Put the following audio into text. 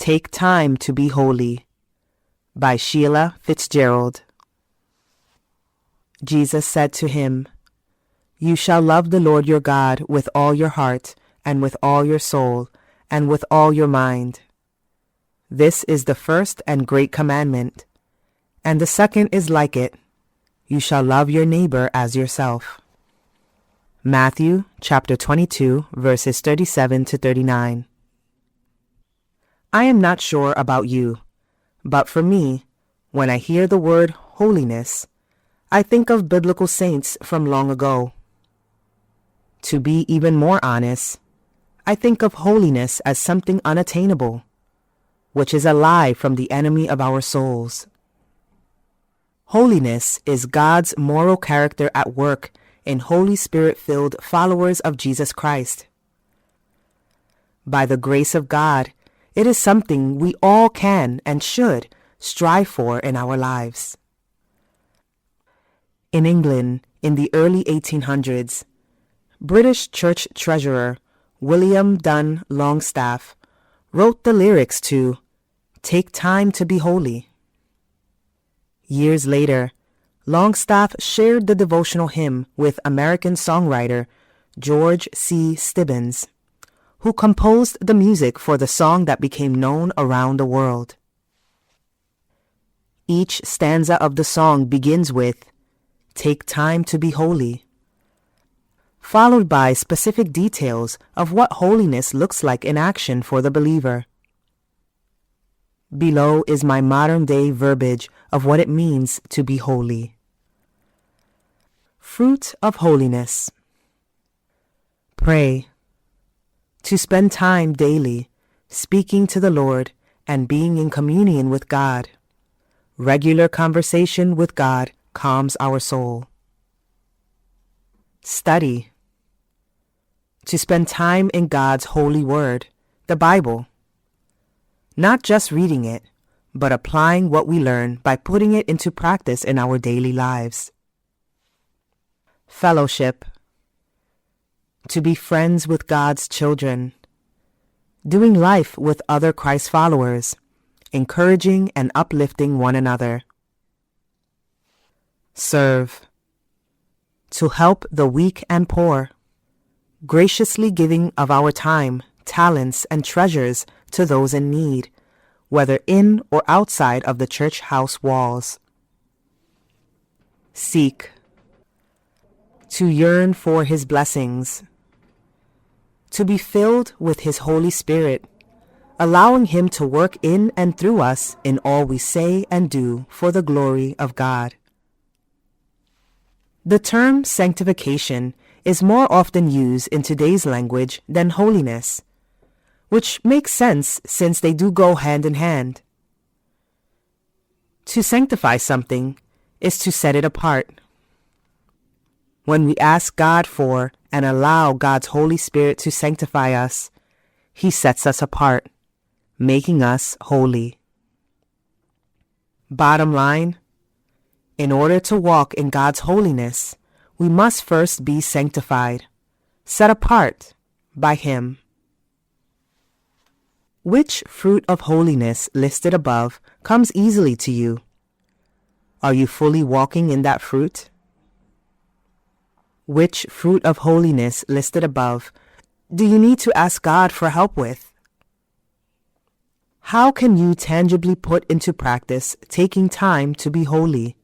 Take Time to Be Holy by Sheila Fitzgerald. Jesus said to him, "You shall love the Lord your God with all your heart, and with all your soul, and with all your mind. This is the first and great commandment, and the second is like it. You shall love your neighbor as yourself." Matthew chapter 22, verses 37 to 39. I am not sure about you, but for me, when I hear the word holiness, I think of biblical saints from long ago. To be even more honest, I think of holiness as something unattainable, which is a lie from the enemy of our souls. Holiness is God's moral character at work in Holy Spirit-filled followers of Jesus Christ. By the grace of God, it is something we all can and should strive for in our lives. In England, in the early 1800s, British church treasurer William Dunn Longstaff wrote the lyrics to "Take Time to Be Holy." Years later, Longstaff shared the devotional hymn with American songwriter George C. Stibbons, who composed the music for the song that became known around the world. Each stanza of the song begins with "Take time to be holy," followed by specific details of what holiness looks like in action for the believer. Below is my modern-day verbiage of what it means to be holy. Fruit of holiness. Pray. To spend time daily speaking to the Lord and being in communion with God. Regular conversation with God calms our soul. Study. To spend time in God's holy word, the Bible. Not just reading it, but applying what we learn by putting it into practice in our daily lives. Fellowship. To be friends with God's children, doing life with other Christ followers, encouraging and uplifting one another. Serve. To help the weak and poor, graciously giving of our time, talents, and treasures to those in need, whether in or outside of the church house walls. Seek. To yearn for His blessings. To be filled with His Holy Spirit, allowing Him to work in and through us in all we say and do for the glory of God. The term sanctification is more often used in today's language than holiness, which makes sense since they do go hand in hand. To sanctify something is to set it apart. When we ask God for and allow God's Holy Spirit to sanctify us, He sets us apart, making us holy. Bottom line, in order to walk in God's holiness, we must first be sanctified, set apart by Him. Which fruit of holiness listed above comes easily to you? Are you fully walking in that fruit? Which fruit of holiness listed above do you need to ask God for help with? How can you tangibly put into practice taking time to be holy?